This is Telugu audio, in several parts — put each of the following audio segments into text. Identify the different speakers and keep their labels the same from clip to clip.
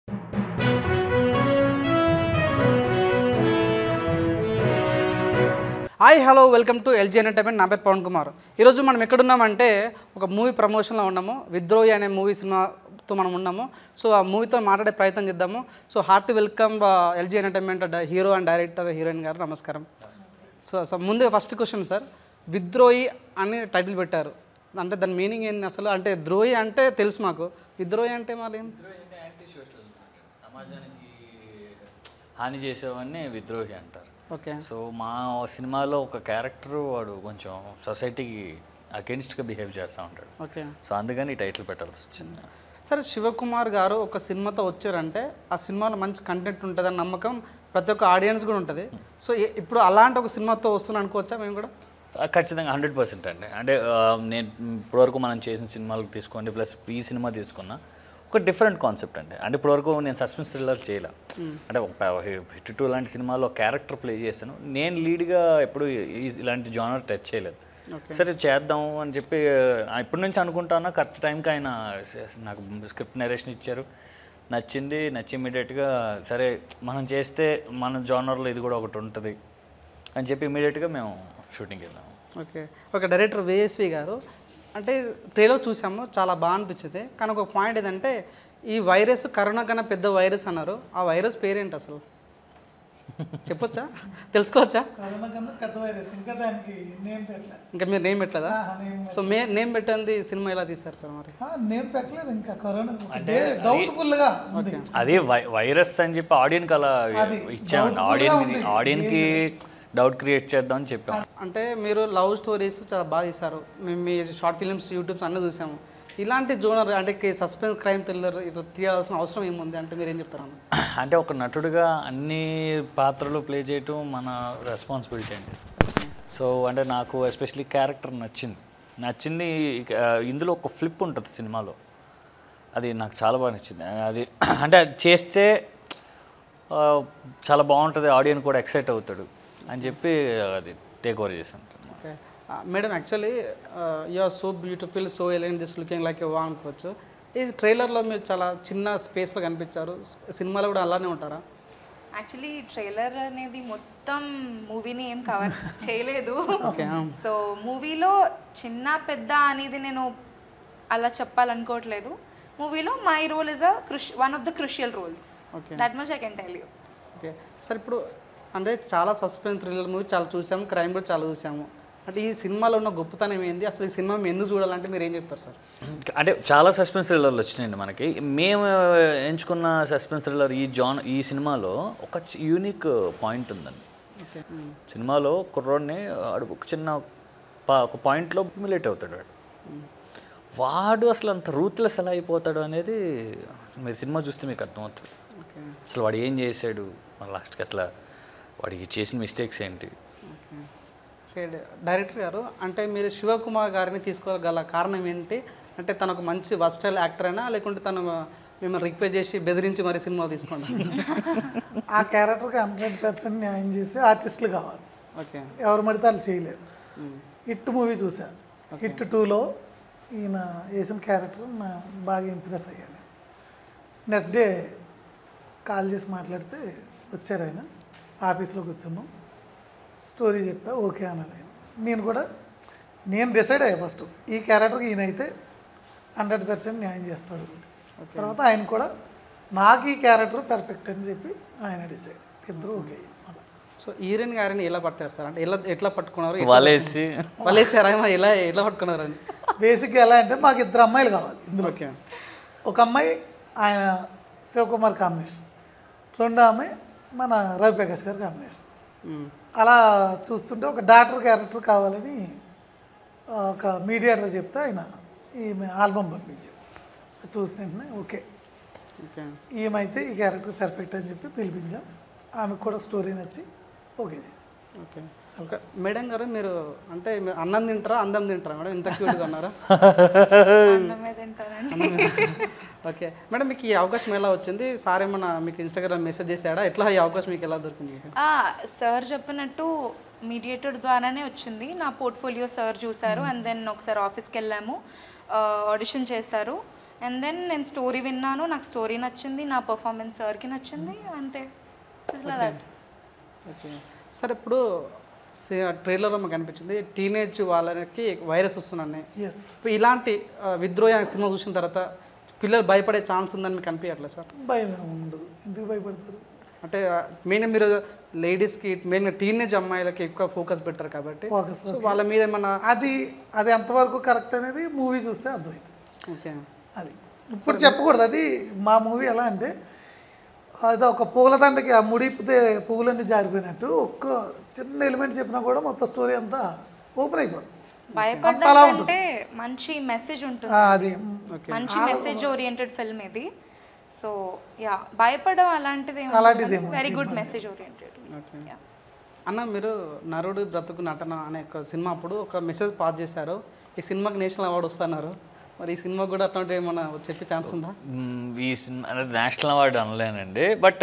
Speaker 1: Hi hello welcome to LG entertainment. నా పేరు పవన్ కుమార్. ఈరోజు మనం ఎక్కడున్నామంటే ఒక మూవీ ప్రమోషన్లో ఉన్నాము. విద్రోహి అనే మూవీ సినిమాతో మనం ఉన్నాము. సో ఆ మూవీతో మాట్లాడే ప్రయత్నం చేద్దాము. So heart welcome LG entertainment hero and director heroine గారు, నమస్కారం. సో ముందు ఫస్ట్ క్వశ్చన్ సార్, విద్రోహి అని టైటిల్ పెట్టారు, అంటే దాని మీనింగ్ ఏంది అసలు? అంటే ద్రోహి అంటే తెలుసు మాకు, విద్రోహి అంటే మరి
Speaker 2: సమాజానికి హాని చేసేవాడిని విద్రోహి అంటారు.
Speaker 1: ఓకే.
Speaker 2: సో మా సినిమాలో ఒక క్యారెక్టర్ వాడు కొంచెం సొసైటీకి అగెన్స్ట్గా బిహేవ్ చేస్తూ ఉంటాడు.
Speaker 1: ఓకే.
Speaker 2: సో అందుకని ఈ టైటిల్ పెట్టాల్సి వచ్చింది.
Speaker 1: సరే, శివకుమార్ గారు ఒక సినిమాతో వచ్చారంటే ఆ సినిమాలో మంచి కంటెంట్ ఉంటుందని నమ్మకం ప్రతి ఒక్క ఆడియన్స్ కూడా ఉంటుంది. సో ఇప్పుడు అలాంటి ఒక సినిమాతో వస్తున్నాను అనుకోవచ్చా మేము కూడా?
Speaker 2: ఖచ్చితంగా 100% అండి. అంటే నేను ఇప్పటివరకు మనం చేసిన సినిమాలకు తీసుకోండి, ప్లస్ ఈ సినిమా తీసుకున్నా ఒక డిఫరెంట్ కాన్సెప్ట్ అండి. అంటే ఇప్పటివరకు నేను సస్పెన్స్ థ్రిల్లర్ చేయలే. అంటే ఒక హిట్ 2 లాంటి సినిమాలో క్యారెక్టర్ ప్లే చేశాను. నేను లీడ్గా ఎప్పుడు ఇలాంటి జానర్ టచ్ చేయలేదు. సరే చేద్దాం అని చెప్పి ఇప్పటి నుంచి అనుకుంటాను. కరెక్ట్ టైంకి ఆయన నాకు స్క్రిప్ట్ నరేషన్ ఇచ్చారు, నచ్చి ఇమీడియట్గా సరే మనం చేస్తే మన జానర్లో ఇది కూడా ఒకటి ఉంటుంది అని చెప్పి ఇమీడియట్గా మేము షూటింగ్కి వెళ్ళాము.
Speaker 1: ఓకే. ఒక డైరెక్టర్ విఎస్వి గారు, అంటే ట్రైలర్ చూసాము, చాలా బాగా అనిపించింది. కానీ ఒక పాయింట్ ఏంటంటే ఈ వైరస్ కరోనా కన్నా పెద్ద వైరస్ అన్నారు. ఆ వైరస్ పేరేంటి అసలు చెప్పొచ్చా, తెలుసుకోవచ్చా? ఇంకా మీరు నేమ్ పెట్టలేదా? సో నేమ్ పెట్టండి, సినిమా ఎలా తీస్తారు సార్ మరి?
Speaker 3: నేమ్ పెట్టలేదు ఇంకా, కరోనా అంటే డౌట్ఫుల్గా
Speaker 2: అది వైరస్ అని చెప్పి ఆడియన్కి అలా ఇచ్చామండి. ఆడియన్కి డౌట్ క్రియేట్ చేద్దాం అని చెప్పాం.
Speaker 1: అంటే మీరు లవ్ స్టోరీస్ చాలా బాగా తీస్తారు, మేము మీ షార్ట్ ఫిలిమ్స్ యూట్యూబ్స్ అన్నీ చూసాము. ఇలాంటి జోనర్ అంటే సస్పెన్స్ క్రైమ్ థ్రిల్లర్ ఇట్లా తీయాల్సిన అవసరం ఏముంది అంటే మీరు ఏం చెప్తారు?
Speaker 2: అంటే ఒక నటుడిగా అన్ని పాత్రలు ప్లే చేయటం మన రెస్పాన్సిబిలిటీ అండి. సో అంటే నాకు ఎస్పెషలీ క్యారెక్టర్ నచ్చింది. ఇందులో ఒక ఫ్లిప్ ఉంటుంది సినిమాలో, అది నాకు చాలా బాగా నచ్చింది. అది అంటే అది చేస్తే చాలా బాగుంటుంది, ఆడియన్స్ కూడా ఎక్సైట్ అవుతాడు అని చెప్పి అది టేక్ ఓవర్ చేశాను.
Speaker 1: Okay madam, actually you are so beautiful, so elegant, this looking like a వా అనుకోవచ్చు. ఈ ట్రైలర్లో మీరు చాలా చిన్న స్పేస్లో కనిపించారు, సినిమాలో కూడా అలానే ఉంటారా?
Speaker 4: యాక్చువల్లీ ట్రైలర్ అనేది మొత్తం మూవీని ఏం కవర్ చేయలేదు. సో మూవీలో చిన్న పెద్ద అనేది నేను అలా చెప్పాలనుకోవట్లేదు. మూవీలో my role is one of the crucial roles, that much I can tell you.
Speaker 1: Okay sir, ఇప్పుడు అంటే చాలా సస్పెన్స్ థ్రిల్లర్ మూవీ చాలా చూసాము, క్రైమ్ కూడా చాలా చూసాము. అంటే ఈ సినిమాలో ఉన్న గొప్పతనం ఏంది, అసలు ఈ సినిమా మేము ఎందుకు చూడాలంటే మీరు ఏం చెప్తారు సార్?
Speaker 2: అంటే చాలా సస్పెన్స్ థ్రిల్లర్లు వచ్చినాయండి మనకి. మేము ఎంచుకున్న సస్పెన్స్ థ్రిల్లర్ ఈ సినిమాలో ఒక యూనిక్ పాయింట్ ఉందండి. సినిమాలో కుర్రోడ్ని ఒక చిన్న ఒక పాయింట్లో మిలేట్ అవుతాడు వాడు అసలు అంత రూత్లెస్ ఎలా అయిపోతాడు అనేది మీరు సినిమా చూస్తే మీకు అర్థమవుతుంది. అసలు వాడు ఏం చేశాడు, లాస్ట్కి అసలు వాడికి చేసిన మిస్టేక్స్ ఏంటి.
Speaker 1: ఓకే డైరెక్టర్ గారు, అంటే మీరు శివకుమార్ గారిని తీసుకోగల కారణం ఏంటి? అంటే తను ఒక మంచి వర్స్టైల్ యాక్టర్ అయినా, లేకుంటే తను మిమ్మల్ని రిక్వెస్ట్ చేసి బెదిరించి మరి సినిమాలు తీసుకోండి?
Speaker 3: ఆ క్యారెక్టర్కి 100% న్యాయం చేసి ఆర్టిస్టులు కావాలి.
Speaker 1: ఓకే.
Speaker 3: ఎవరు పడితే వాళ్ళు చేయలేరు. హిట్ మూవీ చూశాను, హిట్ 2లో ఈయన వేసిన క్యారెక్టర్ బాగా ఇంప్రెస్ అయ్యాను. నెక్స్ట్ డే కాల్ చేసి మాట్లాడితే వచ్చారు ఆయన, ఆఫీస్లో కూర్చున్నాం, స్టోరీ చెప్పా, ఓకే అన్నాడు ఆయన. నేను డిసైడ్ అయ్యా ఫస్ట్, ఈ క్యారెక్టర్కి ఈయన అయితే 100% న్యాయం చేస్తాడు. తర్వాత ఆయన కూడా నాకు ఈ క్యారెక్టర్ పర్ఫెక్ట్ అని చెప్పి ఆయన డిసైడ్, ఇద్దరు ఓకే.
Speaker 1: సో హీరోయిన్ గారిని ఎలా పట్టారు సార్? అంటే ఎట్లా పట్టుకున్నారు?
Speaker 2: వాళ్ళేసారా
Speaker 1: ఎలా పట్టుకున్నారు అని?
Speaker 3: బేసిక్గా ఎలా అంటే మాకు 2 అమ్మాయిలు కావాలి ఇందులో.
Speaker 1: ఓకే.
Speaker 3: ఒక అమ్మాయి ఆయన శివకుమార్ కాంబినేషన్, 2వ అమ్మాయి మన రవిప్రకాష్ గారి కాంబినేషన్. అలా చూస్తుంటే ఒక డాక్టర్ క్యారెక్టర్ కావాలని ఒక మీడియేటర్ చెప్తే ఆయన ఈమె ఆల్బమ్ పంపించారు. చూసిన వెంటనే ఓకే ఈమెయితే ఈ క్యారెక్టర్ పర్ఫెక్ట్ అని చెప్పి పిలిపించాం. ఆమెకు కూడా స్టోరీ నచ్చి ఓకే చేసి.
Speaker 1: ఓకే. మేడం గారు, మీరు అంటే అన్నం తింటారా, అందం తింటారా మేడం? ఇంత క్యూట్గా ఉన్నారా? ఓకే మేడం, మీకు ఈ అవకాశం ఎలా వచ్చింది? సార్ ఏమన్నా మీకు ఇన్స్టాగ్రామ్ మెసేజ్ చేశాడా? ఎట్లా ఈ అవకాశం మీకు ఎలా దొరికింది?
Speaker 4: సార్ చెప్పినట్టు మీడియేటర్ ద్వారానే వచ్చింది. నా పోర్ట్ఫోలియో సార్ చూసారు, అండ్ దెన్ ఒకసారి ఆఫీస్కి వెళ్ళాము, ఆడిషన్ చేశారు. అండ్ దెన్ నేను స్టోరీ విన్నాను, నాకు స్టోరీ నచ్చింది, నా పర్ఫార్మెన్స్ సార్కి నచ్చింది, అంతే. దట్.
Speaker 1: ఓకే సార్, ఇప్పుడు ట్రైలర్లో మాకు అనిపించింది టీనేజ్ వాళ్ళకి వైరస్ వస్తున్నాయి.
Speaker 3: ఎస్,
Speaker 1: ఇప్పుడు ఇలాంటి విద్రోహి అనే సినిమా చూసిన తర్వాత పిల్లలు భయపడే ఛాన్స్ ఉందని మీకు అనిపించట్లేదు సార్?
Speaker 3: భయం ఉండదు, ఎందుకు భయపడతారు?
Speaker 1: అంటే మెయిన్గా మీరు లేడీస్కి మెయిన్గా టీనేజ్ అమ్మాయిలకి ఎక్కువ ఫోకస్ పెట్టారు కాబట్టి
Speaker 3: ఫోకస్
Speaker 1: సో వాళ్ళ మీద ఏమన్నా
Speaker 3: అది అది ఎంతవరకు కరెక్ట్ అనేది మూవీ చూస్తే అర్థమైంది.
Speaker 1: ఓకే
Speaker 3: అది ఇప్పుడు చెప్పకూడదు. అది మా మూవీ ఎలా అంటే అది ఒక పూలదండకి ఆ ముడిపితే పువ్వులన్నీ జారిపోయినట్టు ఒక్క చిన్న ఎలిమెంట్ చెప్పినా కూడా మొత్తం స్టోరీ అంతా ఓపెన్ అయిపోతుంది.
Speaker 4: భయపడ్డం అంటే మంచి మెసేజ్ ఉంటుంది,
Speaker 3: అది
Speaker 4: మంచి మెసేజ్ ఓరియంటెడ్ ఫిల్మ్ ఇది. సో యా, భయపడడం అలాంటిది very good message oriented.
Speaker 1: Okay అన్న, మీరు నరుడు బ్రతుకు నటన అనే ఒక సినిమా అప్పుడు ఒక మెసేజ్ పాస్ చేశారు, ఈ సినిమాకి నేషనల్ అవార్డు వస్తున్నారు. మరి ఈ సినిమా కూడా అట్లాంటి ఏమన్నా చెప్పే ఛాన్స్ ఉందా?
Speaker 2: ఈ సినిమా అనేది నేషనల్ అవార్డు అనలేనండి, బట్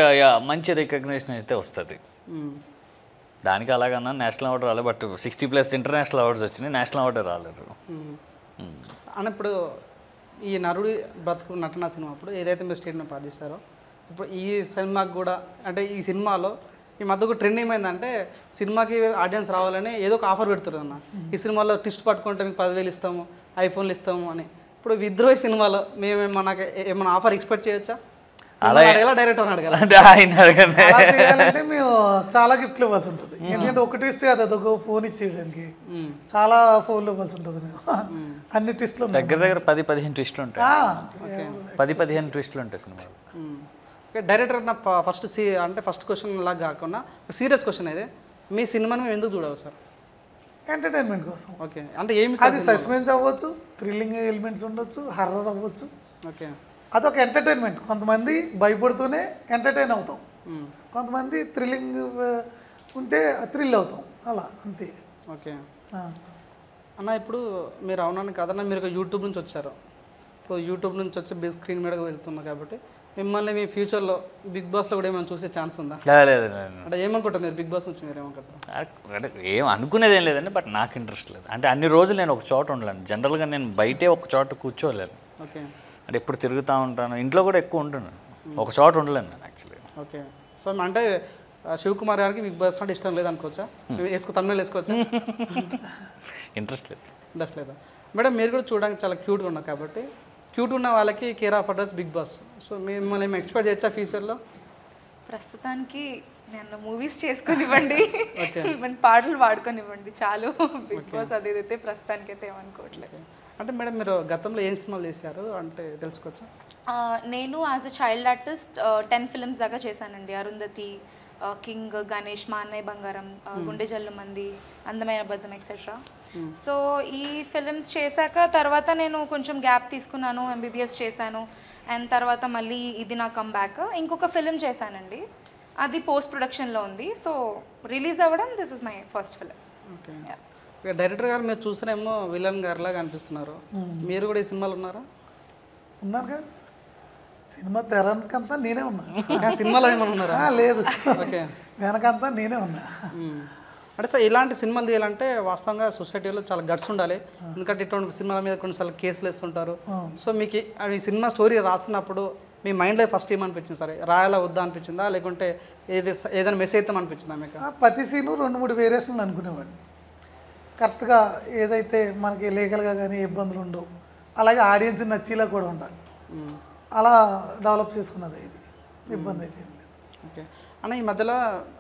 Speaker 2: మంచి రికగ్నిషన్ అయితే వస్తుంది. దానికి అలాగన్నా నేషనల్ అవార్డు రాలేదు, బట్ 60+ ఇంటర్నేషనల్ అవార్డ్స్ వచ్చినాయి, నేషనల్ అవార్డు రాలేదు.
Speaker 1: అని ఇప్పుడు ఈ నరుడి బ్రతుకు నటన సినిమా అప్పుడు ఏదైతే మీరు స్టేట్మెంట్ పాస్ చేశారో ఇప్పుడు ఈ సినిమాకి కూడా అంటే ఈ సినిమాలో ఈ మధ్యకు ట్రెండ్ ఏమైందంటే సినిమాకి ఆడియన్స్ రావాలని ఏదో ఒక ఆఫర్ పెడుతున్నారు అన్న. ఈ సినిమాలో ట్విస్ట్ పట్టుకుంటే మీకు 10,000 ఇస్తాము, ఐఫోన్లు ఇస్తాము అని. ఇప్పుడు విద్రోహి సినిమాలో మేము ఏమన్నా ఆఫర్ ఎక్స్పెక్ట్ చేయొచ్చా? అలా డైరెక్టర్ అడగాలి
Speaker 2: అంటే ఆయన అడగండి.
Speaker 3: అలా చేయాలంటే మేము చాలా గిఫ్ట్లు ఇవ్వాల్సి ఉంటుంది. ఎందుకంటే ఒక ట్విస్ట్ కాదు, అదొక ఫోన్ ఇచ్చేయడానికి చాలా ఫోన్లు ఇవ్వాల్సి ఉంటుంది. మేము అన్ని ట్విస్ట్లు
Speaker 2: దగ్గర 10-15 ట్విస్టులు ఉంటాయి, 10-15 ట్విస్టులు ఉంటాయి సినిమాలో.
Speaker 1: డైరెక్టర్ నా ఫస్ట్ క్వశ్చన్ లాగా కాకుండా సీరియస్ క్వశ్చన్ అయితే మీ సినిమాని మేము ఎందుకు చూడాలి సార్?
Speaker 3: ఎంటర్టైన్మెంట్ కోసం.
Speaker 1: ఓకే, అంటే ఏమి
Speaker 3: అది సస్పెన్స్ అవ్వచ్చు, థ్రిల్లింగ్ ఎలిమెంట్స్ ఉండొచ్చు, హర్రర్ అవ్వచ్చు.
Speaker 1: ఓకే,
Speaker 3: అదొక ఎంటర్టైన్మెంట్. కొంతమంది భయపడుతూనే ఎంటర్టైన్ అవుతాం, కొంతమంది థ్రిల్లింగ్ ఉంటే థ్రిల్ అవుతాం, అలా అంతే.
Speaker 1: ఓకే అన్న, ఇప్పుడు మీరు అవునని కాదన్నా మీరు యూట్యూబ్ నుంచి వచ్చారు. ఇప్పుడు యూట్యూబ్ నుంచి వచ్చి బిగ్ స్క్రీన్ మీదకి వెళ్తున్నారు కాబట్టి మిమ్మల్ని మీ ఫ్యూచర్లో బిగ్ బాస్లో కూడా ఏమైనా చూసే ఛాన్స్ ఉందా?
Speaker 2: లేదు,
Speaker 1: అంటే ఏమనుకుంటారు మీరు బిగ్ బాస్ నుంచి? మీరు ఏమనుకుంటారు?
Speaker 2: అంటే ఏం అనుకునేది ఏం లేదండి, బట్ నాకు ఇంట్రెస్ట్ లేదు. అంటే అన్ని రోజులు నేను ఒక చోట ఉండలేను, జనరల్గా నేను బయటే ఒక చోట కూర్చోలేను.
Speaker 1: ఓకే,
Speaker 2: అంటే ఎప్పుడు తిరుగుతూ ఉంటాను, ఇంట్లో కూడా ఎక్కువ ఉంటున్నాను, ఒక చోట ఉండలేను నేను యాక్చువల్లీ.
Speaker 1: ఓకే, సో అంటే శివకుమార్ గారికి బిగ్ బాస్ అంటే ఇష్టం లేదు అనుకోవచ్చా? తమిళ వేసుకోవచ్చా?
Speaker 2: ఇంట్రెస్ట్ లేదు.
Speaker 1: ఇంట్రెస్ట్ లేదా? మేడం మీరు కూడా చూడడానికి చాలా క్యూట్గా ఉన్నారు కాబట్టి క్యూట్ ఉన్న వాళ్ళకి care of address Bigg Boss. So మిమ్మల్ని ఏమి ఎక్స్పెక్ట్ చేయొచ్చా ఫ్యూచర్లో?
Speaker 4: ప్రస్తుతానికి నేను మూవీస్ చేసుకొనివ్వండి, పాటలు పాడుకొనివ్వండి చాలు. బిగ్ బాస్ అది అయితే ప్రస్తుతానికి అయితే ఏమనుకోవట్లేదు.
Speaker 1: అంటే మేడం మీరు గతంలో ఏం సినిమాలు చేశారు అంటే తెలుసుకోవచ్చా?
Speaker 4: నేను as a child artist 10 films దాకా చేశానండి. అరుంధతి, కింగ్, గణేష్, మా అన్నయ్య బంగారం, గుండె జల్లు మంది, అందమైన అబద్ధం ఎక్సెట్రా. సో ఈ ఫిల్మ్స్ చేశాక తర్వాత నేను కొంచెం గ్యాప్ తీసుకున్నాను, MBBS చేశాను. అండ్ తర్వాత మళ్ళీ ఇది నా కమ్ బ్యాక్. ఇంకొక ఫిల్మ్ చేశానండి, అది పోస్ట్ ప్రొడక్షన్లో ఉంది. సో రిలీజ్ అవ్వడం this is my first film.
Speaker 1: Okay, director గారు మీరు చూసినేమో విలన్ గారిలాగా అనిపిస్తున్నారు. మీరు కూడా ఈ సినిమాలో ఉన్నారా?
Speaker 3: ఉన్నారు కదా, సినిమా తెరకంతా నేనే ఉన్నా.
Speaker 1: సినిమాలో ఏమైనా ఉన్నారా?
Speaker 3: లేదు,
Speaker 1: ఓకే,
Speaker 3: వెనకంతా నేనే ఉన్నా.
Speaker 1: అంటే సార్ ఇలాంటి సినిమాలు తీయాలంటే వాస్తవంగా సొసైటీలో చాలా గట్స్ ఉండాలి. ఎందుకంటే ఇటువంటి సినిమాల మీద కొన్నిసార్లు కేసులు వేస్తుంటారు. సో మీకు ఈ సినిమా స్టోరీ రాసినప్పుడు మీ మైండ్లో ఫస్ట్ ఏమనిపించింది సరే రాయాలా వద్దా అనిపించిందా, లేకుంటే ఏదైనా మెసేజ్ అయితే అనిపించిందా మీకు?
Speaker 3: ప్రతి సీను 2-3 వేరియేషన్లు అనుకునేవాడిని. కరెక్ట్గా ఏదైతే మనకి లీగల్గా కానీ ఇబ్బందులు ఉండవు, అలాగే ఆడియన్స్ నచ్చేలా కూడా ఉండాలి. అలా డెవలప్ చేసుకున్నది ఇది, ఇబ్బంది అయితే ఏం లేదు.
Speaker 1: ఓకే అన్న, ఈ మధ్యలో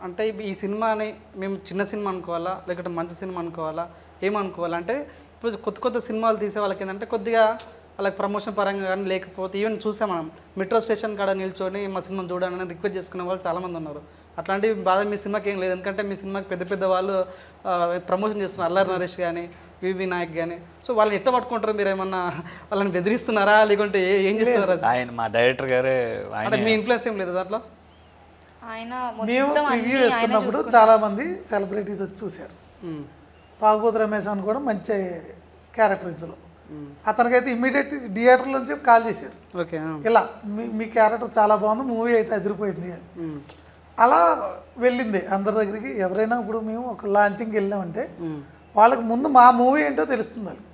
Speaker 1: అంటే ఈ సినిమాని మేము చిన్న సినిమా అనుకోవాలా లేకుంటే మంచి సినిమా అనుకోవాలా ఏమనుకోవాలా? అంటే ఇప్పుడు కొత్త సినిమాలు తీసే వాళ్ళకి ఏంటంటే కొద్దిగా వాళ్ళకి ప్రమోషన్ పరంగా కానీ లేకపోతే ఈవెన్ చూసాం మనం మెట్రో స్టేషన్ కాడ నిల్చొని మా సినిమా చూడాలని రిక్వెస్ట్ చేసుకునే వాళ్ళు చాలామంది ఉన్నారు. అట్లాంటి బాధ మీ సినిమాకి ఏం లేదు, ఎందుకంటే మీ సినిమాకి పెద్ద వాళ్ళు ప్రమోషన్ చేస్తున్నారు, అల్లరి నరేష్ కానీ వివి నాయక్ కానీ. సో వాళ్ళని ఎట్ట పట్టుకుంటారు? మీరు ఏమన్నా వాళ్ళని బెదిరిస్తున్నారా లేకుంటే ఏం చేస్తున్నారా?
Speaker 2: ఆయన మా డైరెక్టర్ గారే,
Speaker 1: అంటే మీ ఇన్ఫ్లుయెన్స్ ఏం లేదు దాంట్లో?
Speaker 3: మేము రివ్యూ వేసుకున్నప్పుడు చాలా మంది సెలబ్రిటీస్ వచ్చి చూశారు. తాగుబోతు రమేష్ అని కూడా మంచి క్యారెక్టర్ ఇందులో. అతనికైతే ఇమ్మీడియట్ థియేటర్ నుంచి కాల్ చేశారు,
Speaker 1: ఓకే
Speaker 3: ఇలా మీ క్యారెక్టర్ చాలా బాగుంది, మూవీ అయితే అదిరిపోయింది అని. అలా వెళ్ళింది అందరి దగ్గరికి. ఎవరైనా ఇప్పుడు మేము ఒక లాంచింగ్కి వెళ్ళామంటే వాళ్ళకి ముందు మా మూవీ ఏంటో తెలుస్తుంది వాళ్ళకి,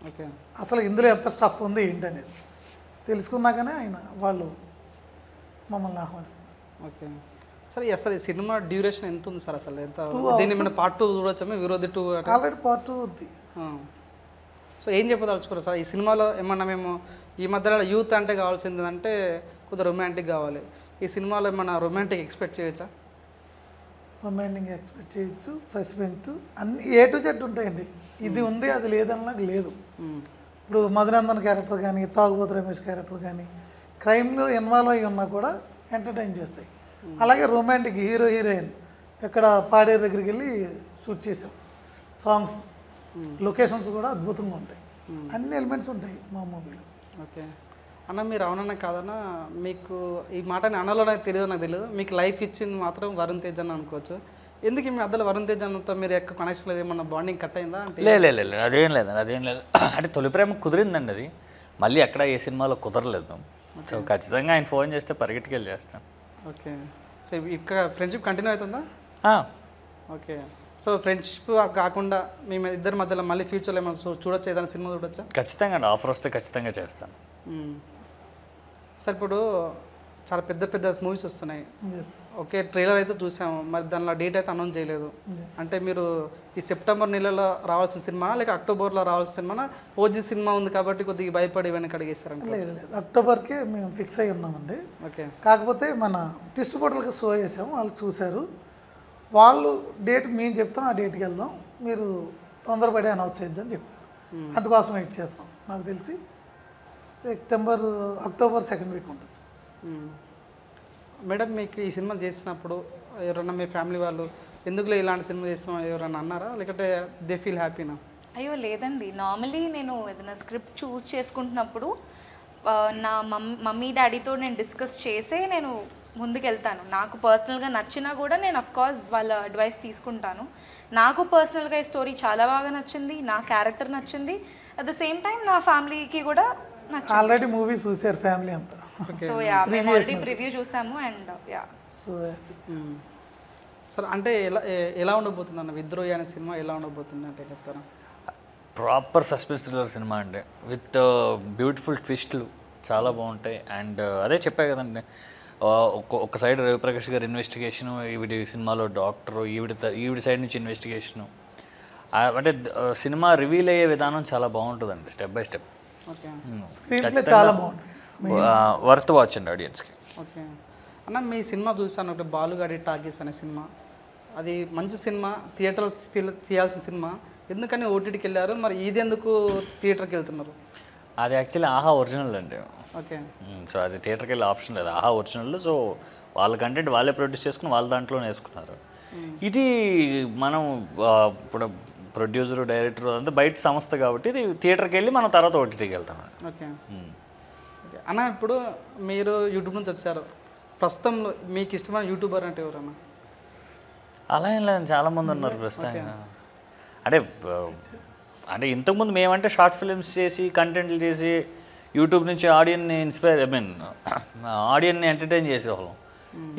Speaker 1: ఓకే
Speaker 3: అసలు ఇందులో ఎంత స్టఫ్ ఉంది ఏంటి అనేది. తెలుసుకున్నాకనే వాళ్ళు మమ్మల్ని ఆహ్వానిస్తారు.
Speaker 1: ఓకే సార్ అసలు ఈ సినిమా డ్యూరేషన్ ఎంత ఉంది సార్ అసలు ఎంత దీన్ని మన పార్ట్ 2 చూడొచ్చాము విరోధి 2
Speaker 3: ఆల్రెడీ పార్ట్ 2 ఉంది.
Speaker 1: సో ఏం చెప్పదలుచుకోరు సార్ ఈ సినిమాలో ఏమన్నా మేము ఈ మధ్యలో యూత్ అంటే కావాల్సింది అంటే కొద్దిగా రొమాంటిక్ కావాలి ఈ సినిమాలో ఏమన్నా రొమాంటిక్ ఎక్స్పెక్ట్ చేయొచ్చా?
Speaker 3: రొమాంటిక్ ఎక్స్పెక్ట్ చేయొచ్చు, సస్పెన్స్ అన్ని A to Z ఉంటాయండి. ఇది ఉంది అది లేదన్నా లేదు. ఇప్పుడు మధునందన్ క్యారెక్టర్ కానీ తాగుబోతు రమేష్ క్యారెక్టర్ కానీ క్రైమ్లో ఇన్వాల్వ్ అయ్యి ఉన్నా కూడా ఎంటర్టైన్ చేస్తాయి. అలాగే రొమాంటిక్ హీరో హీరోయిన్ ఎక్కడ పాడే దగ్గరికి వెళ్ళి షూట్ చేసాం. సాంగ్స్ లొకేషన్స్ కూడా అద్భుతంగా ఉంటాయి. అన్ని ఎలిమెంట్స్ ఉంటాయి మా మూవీలో.
Speaker 1: ఓకే అన్న మీరు అవునన్నా కాదన్నా మీకు ఈ మాటని అన్నలో నాకు తెలియదు నాకు తెలియదు మీకు లైఫ్ ఇచ్చింది మాత్రం వరుణ్ తేజ్ అని అనుకోవచ్చు. ఎందుకు మీ మధ్యలో వరుణ్ తేజ్ అన్నతో మీరు ఎక్కువ కనెక్షన్ లేదు ఏమన్నా బాండింగ్ కట్ అయిందా అంటే?
Speaker 2: లేదు అదేం లేదు అంటే తొలి ప్రేమ కుదిరిందండి అది మళ్ళీ ఎక్కడ ఏ సినిమాలో కుదరలేదు. సో ఖచ్చితంగా ఆయన ఫోన్ చేస్తే పరిగెట్టుకెళ్ళి చేస్తాను.
Speaker 1: ఓకే సో ఇక్కడ ఫ్రెండ్షిప్ కంటిన్యూ అవుతుందా? ఓకే సో ఫ్రెండ్షిప్ కాకుండా మీ ఇద్దరి మధ్యలో మళ్ళీ ఫ్యూచర్లో ఏమైనా చూడొచ్చా ఏదైనా సినిమా చూడొచ్చా?
Speaker 2: ఖచ్చితంగా అండి ఆఫర్ వస్తే ఖచ్చితంగా చేస్తాను.
Speaker 1: సార్ ఇప్పుడు చాలా పెద్ద మూవీస్ వస్తున్నాయి. ఓకే ట్రైలర్ అయితే చూసాము మరి దానిలో డేట్ అయితే అనౌన్స్ చేయలేదు. అంటే మీరు ఈ సెప్టెంబర్ నెలలో రావాల్సిన సినిమా లేక అక్టోబర్లో రావాల్సిన సినిమా ఓజీ సినిమా ఉంది కాబట్టి కొద్దిగా భయపడి ఇవన్నీ కడిగేస్తారంట?
Speaker 3: లేదు అక్టోబర్కే మేము ఫిక్స్ అయ్యి ఉన్నామండి.
Speaker 1: ఓకే
Speaker 3: కాకపోతే మన డిస్ట్రిబ్యూటర్కి షో చేసాము వాళ్ళు చూశారు. వాళ్ళు డేట్ మేము చెప్తాం ఆ డేట్కి వెళ్దాం మీరు తొందరపడి అనౌన్స్ చేద్దామని చెప్పారు. అందుకోసం వెయిట్ చేస్తాం. నాకు తెలిసి అక్టోబర్ 2nd వీక్ ఉంటుంది.
Speaker 1: మేడం మీకు ఈ సినిమా చేసినప్పుడు ఎవరన్నా మీ ఫ్యామిలీ వాళ్ళు ఎందుకులే ఇలాంటి సినిమా చేస్తున్నాం ఎవరన్నా అన్నారా లేకపోతే దే ఫీల్ హ్యాపీనా?
Speaker 4: అయ్యో లేదండి నార్మలీ నేను ఏదైనా స్క్రిప్ట్ చూస్ చేసుకుంటున్నప్పుడు నా మమ్మీ డాడీతో నేను డిస్కస్ చేసే నేను ముందుకెళ్తాను. నాకు పర్సనల్గా నచ్చినా కూడా నేను అఫ్కోర్స్ వాళ్ళ అడ్వైస్ తీసుకుంటాను. నాకు పర్సనల్గా ఈ స్టోరీ చాలా బాగా నచ్చింది, నా క్యారెక్టర్ నచ్చింది, అట్ ద సేమ్ టైం నా ఫ్యామిలీకి కూడా నచ్చింది.
Speaker 3: ఆల్రెడీ మూవీ చూసారు ఫ్యామిలీ అంతా.
Speaker 4: సో మేము ఆల్రెడీ ప్రివ్యూ చూసాము అండ్
Speaker 3: సో
Speaker 1: సార్ అంటే ఎలా ఉండబోతుంది అన్న విద్రోహి అనే సినిమా ఎలా ఉండబోతుంది అంటే చెప్తారా?
Speaker 2: ప్రాపర్ సస్పెన్స్ థ్రిల్లర్ సినిమా అండి విత్ బ్యూటిఫుల్ ట్విస్ట్లు చాలా బాగుంటాయి. అండ్ అదే చెప్పా కదండి ఒక సైడ్ రవిప్రకాష్ గారి ఇన్వెస్టిగేషను ఈవిడి సినిమాలో డాక్టరు ఈవిడి సైడ్ నుంచి ఇన్వెస్టిగేషను అంటే సినిమా రివీల్ అయ్యే విధానం చాలా బాగుంటుందండి స్టెప్ బై స్టెప్.
Speaker 3: చాలా బాగుంటుంది
Speaker 2: వర్త్ వాచ్ అండి ఆడియన్స్కి.
Speaker 1: ఓకే అన్న మీ సినిమా చూసాను ఒకటి బాలుగాడి టాకీస్ అనే సినిమా అది మంచి సినిమా థియేటర్లో తీయాల్సిన సినిమా ఎందుకని ఓటీటీకి వెళ్ళారు మరి ఇది ఎందుకు థియేటర్కి వెళ్తున్నారు?
Speaker 2: అది యాక్చువల్లీ ఆహా ఒరిజినల్ అండి.
Speaker 1: ఓకే
Speaker 2: సో అది థియేటర్కి వెళ్ళే ఆప్షన్ లేదు ఆహా ఒరిజినల్. సో వాళ్ళ కంటెంట్ వాళ్ళే ప్రొడ్యూస్ చేసుకుని వాళ్ళ దాంట్లోనే వేసుకున్నారు. ఇది మనం ఇప్పుడు ప్రొడ్యూసర్ డైరెక్టర్ అంతా బయట సంస్థ కాబట్టి ఇది థియేటర్కి వెళ్ళి మనం తర్వాత ఓటీటీకి వెళ్తాం.
Speaker 1: ఓకే అన్న ఇప్పుడు మీరు యూట్యూబ్ నుంచి వచ్చారు ప్రస్తుతంలో మీకు ఇష్టమైన యూట్యూబర్ అంటే ఎవరన్నా?
Speaker 2: అలా ఏం లేదు చాలామంది ఉన్నారు ప్రస్తుతంగా. అంటే ఇంతకుముందు మేమంటే షార్ట్ ఫిల్మ్స్ చేసి కంటెంట్లు చేసి యూట్యూబ్ నుంచి ఆడియన్ని ఆడియన్ని ఎంటర్టైన్ చేసేవాళ్ళం.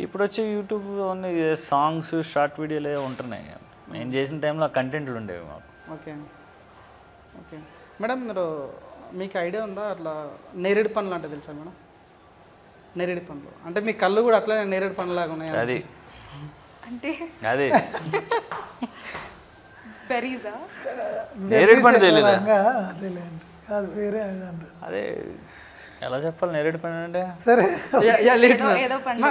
Speaker 2: ఇప్పుడు వచ్చే యూట్యూబ్ అన్ని సాంగ్స్ షార్ట్ వీడియోలే ఉంటున్నాయి. మేము చేసిన టైంలో కంటెంట్లు ఉండేవి మాకు.
Speaker 1: ఓకే ఓకే మేడం మీకు ఐడియా ఉందా అట్లా నేరేడు పండ్లు అంటే తెలుసా మేడం? నేరేడు పండ్లు అంటే మీ కళ్ళు కూడా అట్లనే నేరేడు పండ్లు లాగా ఉన్నాయి
Speaker 2: అది
Speaker 4: అంటే
Speaker 2: అదే
Speaker 4: బెర్రీసా
Speaker 2: నేరేడు పండు తెలియదు
Speaker 3: కాదు వేరే
Speaker 2: అదే ఎలా చెప్పాలి నేరేడు పండు అంటే
Speaker 3: సరే
Speaker 4: ఏదో పండు.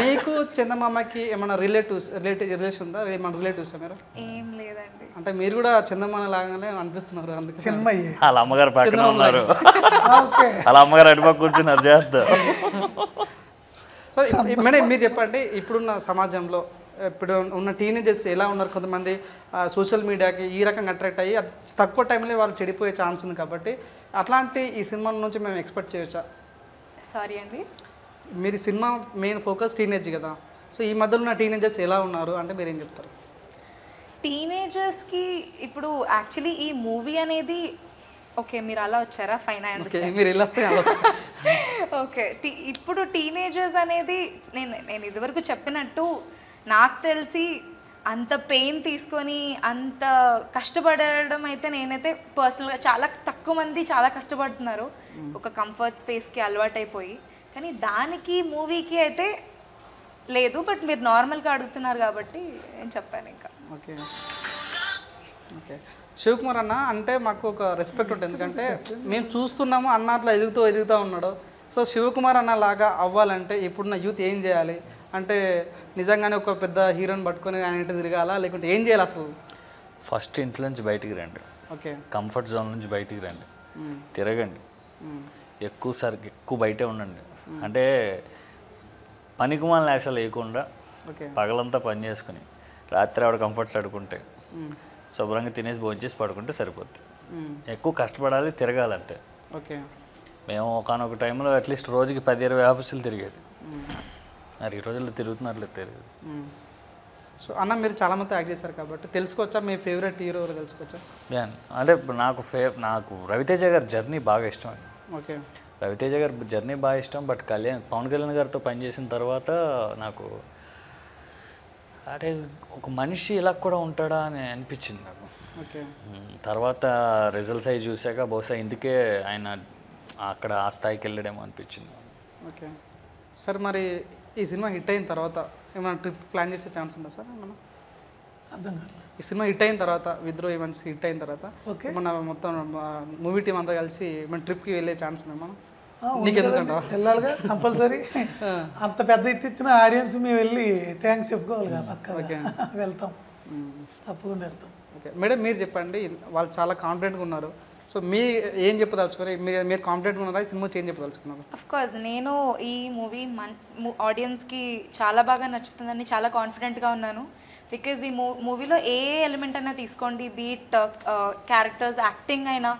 Speaker 1: మీకు చందమామకి ఏమైనా రిలేషన్ ఉందా? ఏమైనా రిలేటివ్స్ మీరు?
Speaker 4: ఏం లేదండి.
Speaker 1: అంటే మీరు కూడా చందమామ లాగానే అనిపిస్తున్నారు అందుకే
Speaker 3: చిన్మయ్య
Speaker 2: వాళ్ళ అమ్మగారు పక్కన ఉన్నారు వాళ్ళ అమ్మగారు అటుపక్క కూర్చున్నారు చేస్తా.
Speaker 1: సో మేడం మీరు చెప్పండి ఇప్పుడున్న సమాజంలో ఇప్పుడు ఉన్న టీనేజర్స్ ఎలా ఉన్నారు? కొంతమంది సోషల్ మీడియాకి ఈ రకంగా అట్రాక్ట్ అయ్యి తక్కువ టైంలో వాళ్ళు చెడిపోయే ఛాన్స్ ఉంది కాబట్టి అట్లాంటి ఈ సినిమా నుంచి మేము ఎక్స్పెక్ట్ చేయొచ్చా?
Speaker 4: సారీ అండి
Speaker 1: మీరు సినిమా మెయిన్ ఫోకస్ టీనేజ్ కదా, సో ఈ మధ్యలో ఉన్న టీనేజర్స్ ఎలా ఉన్నారు అంటే మీరు ఏం చెప్తారు?
Speaker 4: టీనేజర్స్కి ఇప్పుడు యాక్చువల్లీ ఈ మూవీ అనేది ఓకే మీరు అలా వచ్చారా ఫైన్ ఐ అండర్స్టాండ్
Speaker 1: మీరు ఇలా వస్తే
Speaker 4: ఓకే ఇప్పుడు టీనేజర్స్ అనేది నేను ఇదివరకు చెప్పినట్టు నాకు తెలిసి అంత పెయిన్ తీసుకొని అంత కష్టపడడం అయితే నేనైతే పర్సనల్గా చాలా తక్కువ మంది చాలా కష్టపడుతున్నారు ఒక కంఫర్ట్ స్పేస్కి అలవాటైపోయి. కానీ దానికి మూవీకి అయితే లేదు. బట్ మీరు నార్మల్గా అడుగుతున్నారు కాబట్టి నేను చెప్పాను ఇంకా.
Speaker 1: ఓకే ఓకే శివకుమార్ అన్న అంటే మాకు ఒక రెస్పెక్ట్ ఉంటుంది, ఎందుకంటే మేము చూస్తున్నాము అన్న అట్లా ఎదుగుతూ ఉన్నాడు. సో శివకుమార్ అన్న లాగా అవ్వాలంటే ఇప్పుడున్న యూత్ ఏం చేయాలి అంటే నిజంగానే ఒక పెద్ద హీరోని పట్టుకొని ఆయన ఇంటి తిరగాలా లేకుంటే ఏం చేయాలి అసలు?
Speaker 2: ఫస్ట్ ఇంట్లో నుంచి బయటికి రండి,
Speaker 1: ఓకే
Speaker 2: కంఫర్ట్ జోన్ నుంచి బయటికి రండి, తిరగండి, ఎక్కువ బయటే ఉండండి. అంటే పనికి మన నేషాలు వేయకుండా
Speaker 1: ఓకే
Speaker 2: పగలంతా పని చేసుకుని రాత్రి ఆవిడ కంఫర్ట్స్ ఆడుకుంటే శుభ్రంగా తినేసి భోంచేసి పడుకుంటే సరిపోద్ది. ఎక్కువ కష్టపడాలి, తిరగాలంటే.
Speaker 1: ఓకే
Speaker 2: మేము ఒకనొక టైంలో అట్లీస్ట్ రోజుకి 10-20 ఆఫీసులు తిరిగేది. మరి ఈ రోజుల్లో తిరుగుతున్నట్లేదు తెలియదు.
Speaker 1: సో అన్న మీరు చాలామంది యాక్ట్ చేశారు కాబట్టి తెలుసుకోవచ్చా మీ ఫేవరెట్ హీరో ఎవరు తెలుసుకోవచ్చా?
Speaker 2: అంటే నాకు రవితేజ గారి జర్నీ బాగా ఇష్టం అండి.
Speaker 1: ఓకే
Speaker 2: రవితేజ గారి జర్నీ బాగా ఇష్టం. బట్ పవన్ కళ్యాణ్ గారితో పనిచేసిన తర్వాత నాకు అంటే ఒక మనిషి ఇలా కూడా ఉంటాడా అని అనిపించింది నాకు.
Speaker 1: ఓకే
Speaker 2: తర్వాత రిజల్ట్స్ అవి చూశాక బహుశా ఇందుకే ఆయన అక్కడ ఆ స్థాయికి వెళ్ళడేమో అనిపించింది.
Speaker 1: ఓకే సార్ మరి ఈ సినిమా హిట్ అయిన తర్వాత ఏమైనా ట్రిప్ ప్లాన్ చేసే ఛాన్స్ ఉందా సార్? ఏమన్నా
Speaker 3: అర్థం కాదు.
Speaker 1: ఈ సినిమా హిట్ అయిన తర్వాత విద్రోహి ఈవెంట్స్ హిట్ అయిన తర్వాత
Speaker 3: ఓకే
Speaker 1: మన మొత్తం మూవీ టీం అంతా కలిసి మన ట్రిప్కి వెళ్ళే ఛాన్స్ ఉందా మనం?
Speaker 3: ఉంది
Speaker 1: నీకు
Speaker 3: కదండి,
Speaker 1: ఎందుకంటావా?
Speaker 3: వెళ్ళాలిగా కంపల్సరీ. అంత పెద్ద హిట్ ఇచ్చిన ఆడియన్స్ మేము వెళ్ళి థ్యాంక్స్ చెప్పుకోవాలి పక్క వెళ్తాం, తప్పకుండా వెళ్తాం.
Speaker 1: ఓకే మేడం మీరు చెప్పండి, వాళ్ళు చాలా కాన్ఫిడెంట్గా ఉన్నారు. సో మీ ఏం చెప్పదలుచుకున్నారు? మీరు కాన్ఫిడెంట్గా ఉన్నారా? ఈ సినిమా ఏం చెప్పదలుచుకున్నారు?
Speaker 4: అఫ్ కోర్స్ నేను ఈ మూవీ ఆడియన్స్కి చాలా బాగా నచ్చుతుందని చాలా కాన్ఫిడెంట్గా ఉన్నాను. బికాజ్ ఈ మూవీలో ఏ ఎలిమెంట్ అయినా తీసుకోండి, బీట్ క్యారెక్టర్స్ యాక్టింగ్ అయినా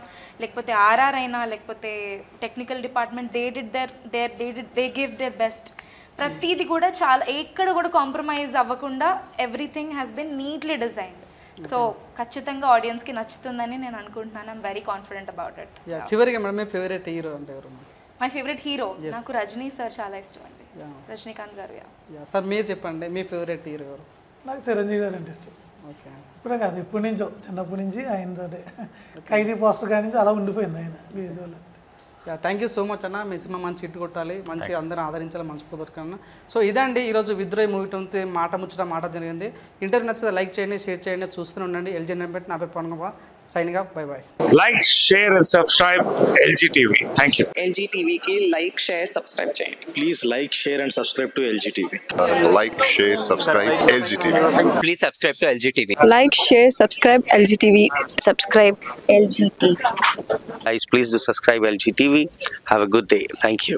Speaker 4: లేకపోతే ఆర్ఆర్ అయినా లేకపోతే technical department they give their best. ప్రతిదీ కూడా చాలా ఎక్కడ కూడా కాంప్రమైజ్ అవ్వకుండా everything has been neatly designed. So ఖచ్చితంగా ఆడియన్స్కి నచ్చుతుందని నేను అనుకుంటున్నాను. I'm very confident about it.
Speaker 1: చివరిగా మేడం మీ ఫేవరెట్ హీరో అంటే ఎవరు?
Speaker 4: మై ఫేవరెట్ హీరో నాకు రజనీ సార్ చాలా ఇష్టం అండి, రజనీకాంత్ గారు.
Speaker 1: సార్ మీరు చెప్పండి మీ ఫేవరెట్ హీరో ఎవరు?
Speaker 3: నాకు చిరంజీవి గారు అంటే ఇష్టం.
Speaker 1: ఓకే
Speaker 3: ఇప్పుడే కాదు, ఎప్పటి నుంచో చిన్నప్పటి నుంచి ఆయనతోటే ఖైదీ పోస్టర్ కాడి నుంచి అలా ఉండిపోయింది ఆయన visual.
Speaker 1: Thank you so much అన్న. మీ సినిమా మంచి హిట్ కొట్టాలి, మంచి అందరూ ఆదరించాలి, మనస్ఫూర్తిగా. సో ఇదండి ఈరోజు విద్రోహి మూవీ తో మాట జరిగింది. ఇంటర్వ్యూ నచ్చితే లైక్ చేయండి, షేర్ చేయండి, చూస్తూనే ఉండండి. LG entertainment. నా పేరు Pavan Kumar. Signing off. Bye bye.
Speaker 5: Like, share and subscribe LG TV. Thank you.
Speaker 6: LG TV की like, share, subscribe చేయండి.
Speaker 7: Please like, share and subscribe to LG TV.
Speaker 8: Like, share, subscribe LG TV.
Speaker 6: Please subscribe to LG TV.
Speaker 9: Like, share, subscribe LG TV. Subscribe LG TV.
Speaker 6: Guys, please do subscribe LG TV. Have a good day. Thank you.